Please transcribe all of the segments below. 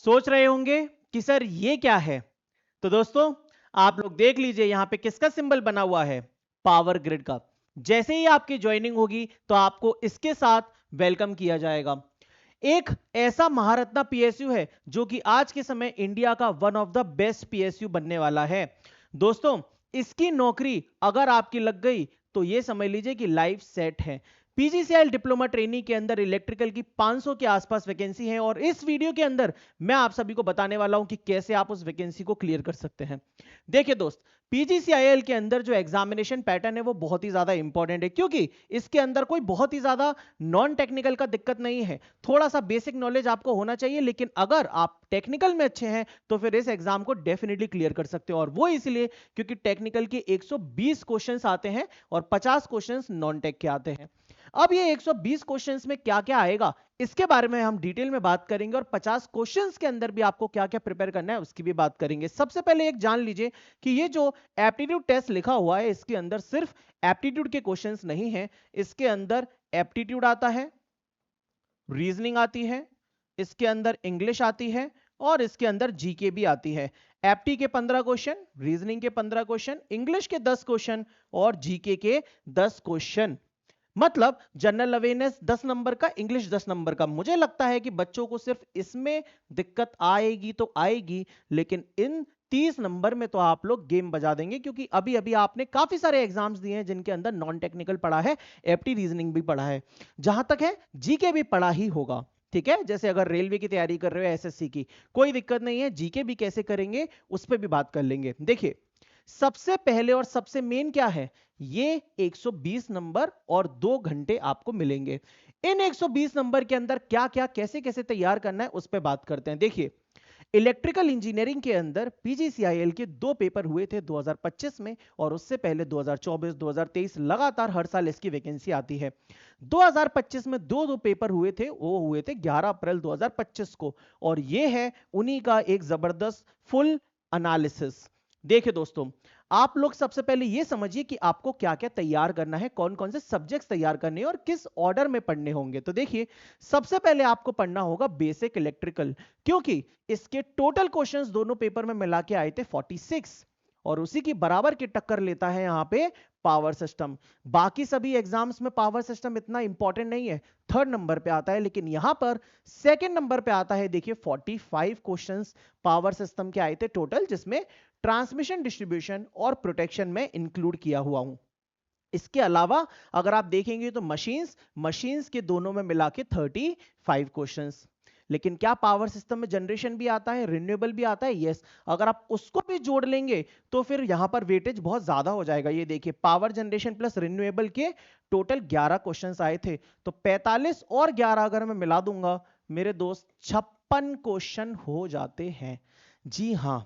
सोच रहे होंगे कि सर ये क्या है। तो दोस्तों आप लोग देख लीजिए यहां पे किसका सिंबल बना हुआ है, पावर ग्रिड का। जैसे ही आपकी ज्वाइनिंग होगी तो आपको इसके साथ वेलकम किया जाएगा। एक ऐसा महारत्ना पीएसयू है जो कि आज के समय इंडिया का one of the best PSU बनने वाला है। दोस्तों इसकी नौकरी अगर आपकी लग गई तो ये समझ लीजिए कि लाइफ सेट है। पीजीसीएल डिप्लोमा ट्रेनी के अंदर इलेक्ट्रिकल की 500 के आसपास वैकेंसी है और इस वीडियो के अंदर मैं आप सभी को बताने वाला हूं कि कैसे आप उस वैकेंसी को क्लियर कर सकते हैं। देखिए दोस्त, पीजीसीआईएल के अंदर जो एग्जामिनेशन पैटर्न है वो बहुत ही ज्यादा इंपॉर्टेंट है, क्योंकि इसके अंदर कोई बहुत ही ज्यादा नॉन टेक्निकल का दिक्कत नहीं है। थोड़ा सा बेसिक नॉलेज आपको होना चाहिए, लेकिन अगर आप टेक्निकल में अच्छे हैं तो फिर इस एग्जाम को डेफिनेटली क्लियर कर सकते हो। और वो इसलिए क्योंकि टेक्निकल के 120 क्वेश्चंस आते हैं और 50 क्वेश्चंस नॉन टेक के आते हैं। अब ये 120 क्वेश्चंस में क्या क्या आएगा इसके बारे में हम डिटेल में बात करेंगे, और 50 क्वेश्चंस के अंदर भी आपको क्या क्या प्रिपेयर करना है उसकी भी बात करेंगे। सबसे पहले एक जान लीजिए कि ये जो एप्टीट्यूड टेस्ट लिखा हुआ है इसके अंदर सिर्फ एप्टीट्यूड के क्वेश्चंस नहीं है, इसके अंदर एप्टीट्यूड आता है, रीजनिंग आती है, इसके अंदर इंग्लिश आती है और इसके अंदर जीके भी आती है। एप्टी के 15 क्वेश्चन, रीजनिंग के 15 क्वेश्चन, इंग्लिश के 10 क्वेश्चन और जीके के 10 क्वेश्चन। मतलब जनरल अवेयरनेस 10 नंबर का, इंग्लिश 10 नंबर का। मुझे लगता है कि बच्चों को सिर्फ इसमें दिक्कत आएगी तो आएगी, लेकिन इन 30 नंबर में तो आप लोग गेम बजा देंगे, क्योंकि अभी अभी आपने काफी सारे एग्जाम्स दिए हैं जिनके अंदर नॉन टेक्निकल पढ़ा है, एप्टी रीजनिंग भी पढ़ा है, जहां तक है जीके भी पढ़ा ही होगा। ठीक है, जैसे अगर रेलवे की तैयारी कर रहे हो, एसएससी की, कोई दिक्कत नहीं है। जीके भी कैसे करेंगे उस पर भी बात कर लेंगे। देखिए सबसे पहले और सबसे मेन क्या है, ये 120 नंबर और 2 घंटे आपको मिलेंगे। इन 120 नंबर के अंदर क्या क्या कैसे कैसे तैयार करना है उस पर बात करते हैं। देखिए इलेक्ट्रिकल इंजीनियरिंग के अंदर पीजीसीआईएल के 2 पेपर हुए थे 2025 में, और उससे पहले 2024 2023 लगातार हर साल इसकी वैकेंसी आती है। 2025 में दो पेपर हुए थे, वो हुए थे 11 अप्रैल 2025 को, और ये है उन्हीं का एक जबरदस्त फुल एनालिसिस। देखिए दोस्तों, आप लोग सबसे पहले ये समझिए कि आपको क्या क्या तैयार करना है, कौन कौन से सब्जेक्ट्स तैयार करने हैं और किस ऑर्डर में पढ़ने होंगे। तो देखिए सबसे पहले आपको पढ़ना होगा बेसिक इलेक्ट्रिकल, क्योंकि इसके टोटल क्वेश्चंस दोनों पेपर में मिला के आए थे 46, और उसी की बराबर की टक्कर लेता है यहां पे पावर सिस्टम। बाकी सभी एग्जाम्स में पावर सिस्टम इतना इंपॉर्टेंट नहीं है, 3rd नंबर पे आता है, लेकिन यहां पर 2nd नंबर पे आता है। देखिए 45 क्वेश्चंस पावर सिस्टम के आए थे टोटल, जिसमें ट्रांसमिशन डिस्ट्रीब्यूशन और प्रोटेक्शन में इंक्लूड किया हुआ हूं। इसके अलावा अगर आप देखेंगे तो मशीन्स मशीन्स के दोनों में मिला के 35 क्वेश्चंस। लेकिन क्या पावर सिस्टम में जनरेशन भी आता है, रिन्यूएबल भी आता है? यस। अगर आप उसको भी जोड़ लेंगे तो फिर यहां पर वेटेज बहुत ज्यादा हो जाएगा। ये देखिए पावर जनरेशन प्लस रिन्यूएबल के टोटल 11 क्वेश्चंस आए थे, तो 45 और 11 अगर मैं मिला दूंगा मेरे दोस्त 56 क्वेश्चन हो जाते हैं। जी हां,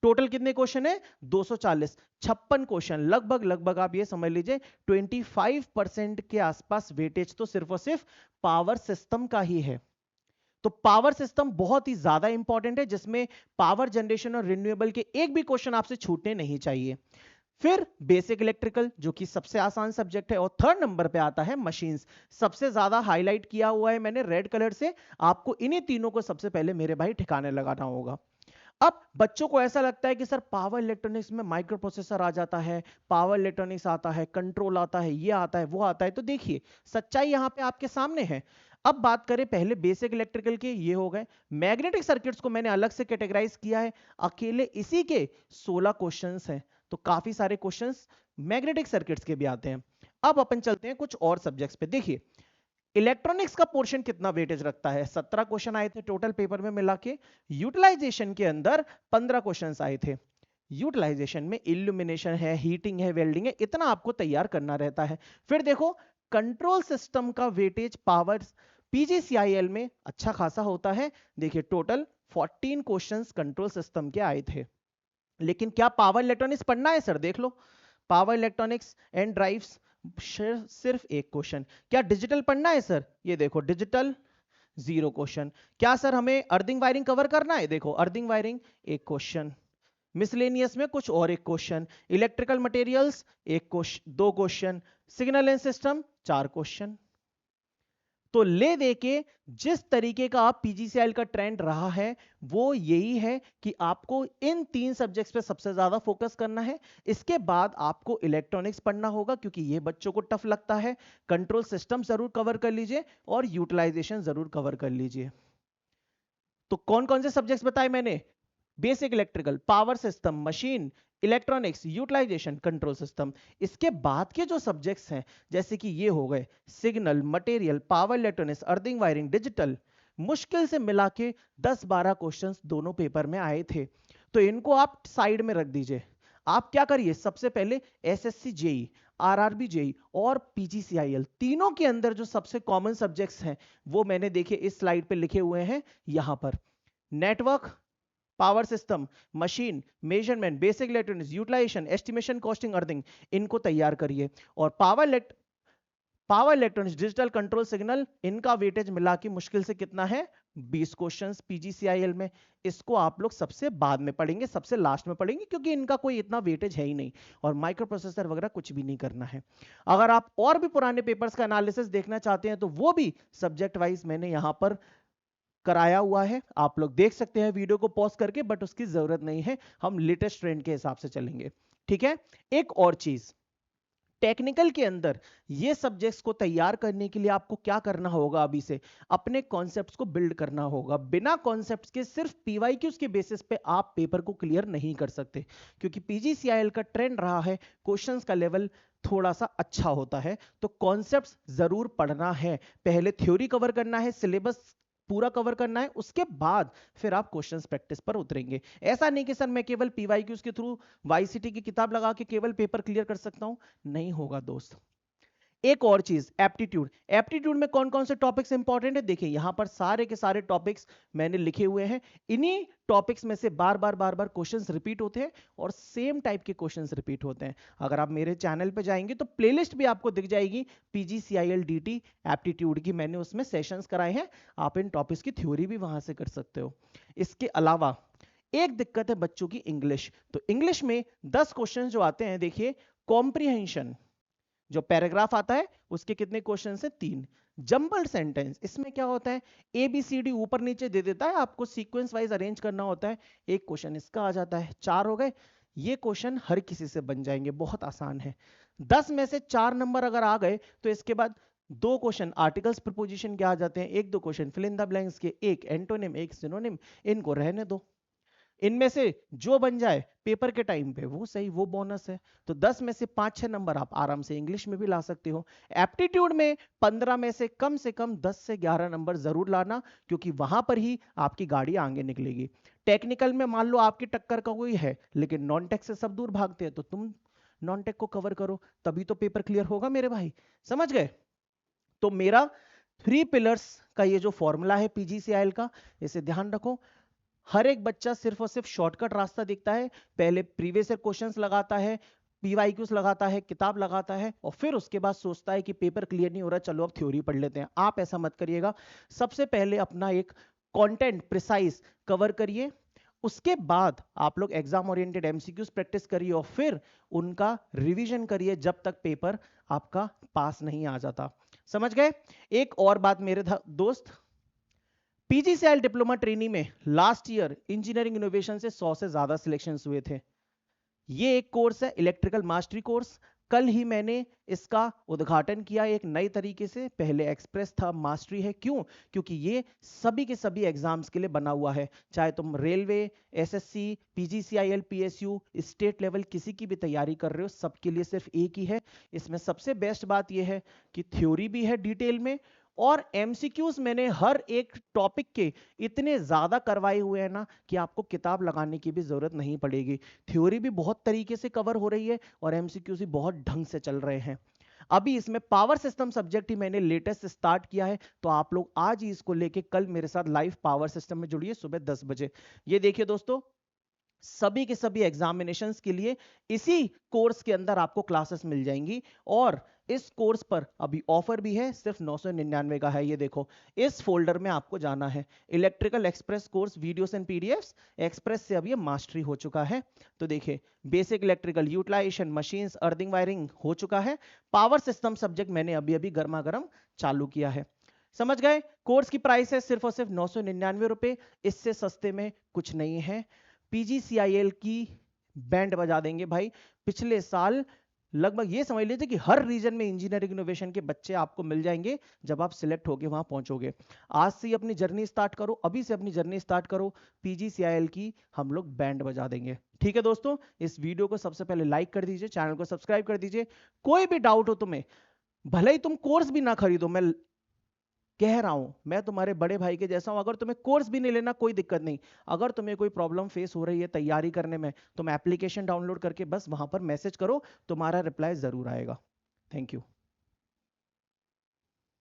टोटल कितने क्वेश्चन है? 240। 56 क्वेश्चन, लगभग लगभग आप ये समझ लीजिए 25% के आसपास वेटेज तो सिर्फ और सिर्फ पावर सिस्टम का ही है। तो पावर सिस्टम बहुत ही ज्यादा इंपॉर्टेंट है, जिसमें पावर जनरेशन और रिन्यूएबल के एक भी क्वेश्चन आपसे छूटने नहीं चाहिए। फिर बेसिक इलेक्ट्रिकल जो कि सबसे आसान सब्जेक्ट है, और 3rd नंबर पे आता है मशीन्स। सबसे ज्यादा हाईलाइट किया हुआ है मैंने रेड कलर से, आपको इन्हीं तीनों को सबसे पहले मेरे भाई ठिकाने लगाना होगा। अब बच्चों को ऐसा लगता है कि सर पावर इलेक्ट्रॉनिक्स में माइक्रो प्रोसेसर आ जाता है, पावर इलेक्ट्रॉनिक्स आता है, कंट्रोल आता है, ये आता है वो आता है। तो देखिए सच्चाई यहां पे आपके सामने है। अब बात करें पहले बेसिक इलेक्ट्रिकल के, ये हो गए। मैग्नेटिक सर्किट्स को मैंने अलग से कैटेगराइज किया है, अकेले इसी के 16 क्वेश्चंस हैं, तो काफी सारे क्वेश्चंस मैग्नेटिक सर्किट्स के भी आते हैं। अब अपन चलते हैं कुछ और सब्जेक्ट्स पे। देखिए इलेक्ट्रॉनिक्स का पोर्शन कितना वेटेज रखता है? 17 क्वेश्चन आए थे टोटल पेपर में मिला के। यूटिलाइजेशन के अंदर 15 क्वेश्चन आए थे। यूटिलाइजेशन में इल्यूमिनेशन है, हीटिंग है, वेल्डिंग है, इतना आपको तैयार करना रहता है। फिर देखो कंट्रोल सिस्टम का वेटेज पावर पीजीसीआईएल में अच्छा खासा होता है। देखिए टोटल 14 क्वेश्चंस कंट्रोल सिस्टम के आए थे। लेकिन क्या पावर इलेक्ट्रॉनिक्स पढ़ना है सर? देख low power electronics and drives, सिर्फ एक क्वेश्चन। क्या डिजिटल पढ़ना है सर? ये देखो डिजिटल 0 क्वेश्चन। क्या सर हमें अर्थिंग वायरिंग कवर करना है? देखो अर्थिंग वायरिंग 1 क्वेश्चन। मिसलेनियस में कुछ और 1 question. Electrical materials 1 question 2 question. Signal and system 4 question. तो ले दे के जिस तरीके का आप पीजीसीएल का ट्रेंड रहा है वो यही है कि आपको इन 3 सब्जेक्ट्स पे सबसे ज्यादा फोकस करना है। इसके बाद आपको इलेक्ट्रॉनिक्स पढ़ना होगा क्योंकि ये बच्चों को टफ लगता है। कंट्रोल सिस्टम जरूर कवर कर लीजिए और यूटिलाइजेशन जरूर कवर कर लीजिए। तो कौन कौन से सब्जेक्ट्स बताए मैंने? Basic electrical, power system, machine, electronics, utilization, control system. इसके बाद के जो सब्जेक्ट्स हैं जैसे कि ये हो गए signal, material, power electronics, earthing wiring, digital, मुश्किल से मिला के 10-12 क्वेश्चंस दोनों पेपर में आए थे। तो इनको आप साइड में रख दीजिए। आप क्या करिए, सबसे पहले एसएससी जेई, आरआरबी जेई और पीजीसीआईएल तीनों के अंदर जो सबसे कॉमन सब्जेक्ट्स हैं वो मैंने देखे इस स्लाइड पे लिखे हुए हैं यहां पर। Network, power system, machine, measurement, basic electronics, utilization, estimation, costing, earthing, इनको तैयार करिए। और power electronics, digital, control, signal, इनका वेटेज मिला के मुश्किल से कितना है? 20 क्वेश्चंस पीजीसीआईएल में। इसको आप लोग सबसे बाद में पढ़ेंगे, सबसे लास्ट में पढ़ेंगे क्योंकि इनका कोई इतना वेटेज है ही नहीं और माइक्रो प्रोसेसर वगैरह कुछ भी नहीं करना है। अगर आप और भी पुराने पेपर्स का एनालिसिस देखना चाहते हैं तो वो भी सब्जेक्ट वाइज मैंने यहां पर कराया हुआ है, आप लोग देख सकते हैं वीडियो को पॉज करके, बट उसकी जरूरत नहीं है, हम लेटेस्ट ट्रेंड के हिसाब से चलेंगे। ठीक है। एक और चीज, टेक्निकल के अंदर ये सब्जेक्ट्स को तैयार करने के लिए आपको क्या करना होगा? अभी से अपने कॉन्सेप्ट्स को बिल्ड करना होगा। बिना कॉन्सेप्ट्स के सिर्फ पीवाईक्यूज के बेसिस पे आप पेपर को क्लियर नहीं कर सकते क्योंकि पीजीसीआईएल का ट्रेंड रहा है क्वेश्चंस का लेवल थोड़ा सा अच्छा होता है। तो कॉन्सेप्ट्स जरूर पढ़ना है, पहले थ्योरी कवर करना है, सिलेबस पूरा कवर करना है, उसके बाद फिर आप क्वेश्चंस प्रैक्टिस पर उतरेंगे। ऐसा नहीं कि सर मैं केवल पीवाईक्यूज के थ्रू वाईसीटी की किताब लगा के केवल पेपर क्लियर कर सकता हूं, नहीं होगा दोस्त। एक और चीज, एप्टीट्यूड। एप्टीट्यूड में कौन कौन से टॉपिक्स इंपॉर्टेंट है? देखिए यहां पर सारे के सारे टॉपिक्स मैंने लिखे हुए हैं। इन्हीं टॉपिक्स में से बार बार क्वेश्चंस रिपीट होते हैं और सेम टाइप के क्वेश्चंस रिपीट होते हैं। अगर आप मेरे चैनल पे जाएंगे तो प्लेलिस्ट भी आपको दिख जाएगी, पीजीसीआईएल डीटी एप्टीट्यूड की, मैंने उसमें सेशंस कराए हैं। आप इन टॉपिक्स की थ्योरी भी वहां से कर सकते हो। इसके अलावा एक दिक्कत है बच्चों की, इंग्लिश। तो इंग्लिश में 10 क्वेश्चन जो आते हैं, देखिए कॉम्प्रिहेंशन, जो पैराग्राफ आता है उसके कितने क्वेश्चन है? 3। जंबल्ड सेंटेंस, इसमें क्या होता है? ABCD ऊपर नीचे दे देता है, आपको सीक्वेंस वाइज अरेंज करना होता है। एक क्वेश्चन इसका आ जाता है, 4 हो गए। ये क्वेश्चन हर किसी से बन जाएंगे, बहुत आसान है। 10 में से 4 नंबर अगर आ गए तो इसके बाद 2 क्वेश्चन आर्टिकल्स प्रपोजिशन के आ जाते हैं, 1-2 question fill in the blanks के, एक एंटोनिम, एक सिनोनिम। इनको रहने दो, इनमें से जो बन जाए पेपर के टाइम पे वो सही, वो बोनस है। तो 10 में से 5-6 नंबर आप आराम से इंग्लिश में भी ला सकते हो। एप्टीट्यूड में 15 में से कम 10 से 11 नंबर जरूर लाना क्योंकि वहां पर ही आपकी गाड़ी आगे निकलेगी। टेक्निकल में मान लो आपकी टक्कर का कोई है लेकिन नॉन टेक से सब दूर भागते हैं, तो तुम नॉन टेक को कवर करो, तभी तो पेपर क्लियर होगा मेरे भाई। समझ गए? तो मेरा 3 पिलर्स का ये जो फॉर्मूला है पीजीसीआईएल का, इसे ध्यान रखो। हर एक बच्चा सिर्फ और सिर्फ शॉर्टकट रास्ता देखता है, पहले प्रीवियस ईयर क्वेश्चंस लगाता है, पीवाईक्यूज लगाता है, किताब लगाता है और फिर उसके बाद सोचता है कि पेपर क्लियर नहीं हो रहा, चलो अब थ्योरी पढ़ लेते हैं। आप ऐसा मत करिएगा। सबसे पहले अपना एक कंटेंट प्रिसाइज कवर करिए, उसके बाद आप लोग एग्जाम ओरिएंटेड एमसीक्यूज प्रैक्टिस करिए और फिर उनका रिवीजन करिए जब तक पेपर आपका पास नहीं आ जाता। समझ गए? एक और बात मेरे दोस्त, पीजीसीआईएल डिप्लोमा ट्रेनी में लास्ट ईयर इंजीनियरिंग इनोवेशन से 100 से ज्यादा सिलेक्शंस हुए थे। ये एक कोर्स है इलेक्ट्रिकल मास्टरी कोर्स। कल ही मैंने इसका उद्घाटन किया एक नए तरीके से। पहले एक्सप्रेस था, मास्टरी है। क्यों? क्योंकि ये सभी के सभी एग्जाम्स के लिए बना हुआ है, चाहे तुम railway, SSC, PGCIL, PSU, state level किसी की भी तैयारी कर रहे हो, सबके लिए सिर्फ एक ही है। इसमें सबसे बेस्ट बात यह है कि थ्योरी भी है डिटेल में और एमसीक्यूज मैंने हर एक टॉपिक के इतने ज्यादा करवाए हुए हैं ना कि आपको किताब लगाने की भी जरूरत नहीं पड़ेगी। थ्योरी भी बहुत तरीके से कवर हो रही है और एमसीक्यूज भी बहुत ढंग से चल रहे हैं। अभी इसमें पावर सिस्टम सब्जेक्ट ही मैंने लेटेस्ट स्टार्ट किया है, तो आप लोग आज ही इसको लेके कल मेरे साथ लाइव पावर सिस्टम में जुड़िए सुबह 10 बजे। ये देखिए दोस्तों, सभी के सभी एग्जामिनेशंस के लिए इसी कोर्स के अंदर आपको क्लासेस मिल जाएंगी और इस कोर्स पर अभी ऑफर भी है, सिर्फ 999 का है। ये देखो, इस फोल्डर में आपको जाना है, electrical express course videos and PDFs. Express से अब ये मास्टरी हो चुका है। तो देखिए, basic electrical, utilization, machines, earthing wiring हो चुका है। पावर सिस्टम सब्जेक्ट मैंने अभी अभी गर्मा गर्म चालू किया है। समझ गए? कोर्स की प्राइस है सिर्फ और सिर्फ 999 रुपए, इससे सस्ते में कुछ नहीं है। पीजीसीआईएल की बैंड बजा देंगे भाई। पिछले साल लगभग ये समझ लीजिए कि हर रीजन में इंजीनियरिंग इनोवेशन के बच्चे आपको मिल जाएंगे जब आप सिलेक्ट होके वहां पहुंचोगे। आज से ही अपनी जर्नी स्टार्ट करो, अभी से अपनी जर्नी स्टार्ट करो, पीजीसीआईएल की हम लोग बैंड बजा देंगे। ठीक है दोस्तों, इस वीडियो को सबसे पहले लाइक कर दीजिए, चैनल को सब्सक्राइब कर दीजिए। कोई भी डाउट हो तुम्हें, भले ही तुम कोर्स भी ना खरीदो, मैं कह रहा हूं मैं तुम्हारे बड़े भाई के जैसा हूं, अगर तुम्हें कोर्स भी नहीं लेना कोई दिक्कत नहीं। अगर तुम्हें कोई प्रॉब्लम फेस हो रही है तैयारी करने में, तुम एप्लीकेशन डाउनलोड करके बस वहां पर मैसेज करो, तुम्हारा रिप्लाई जरूर आएगा। Thank you.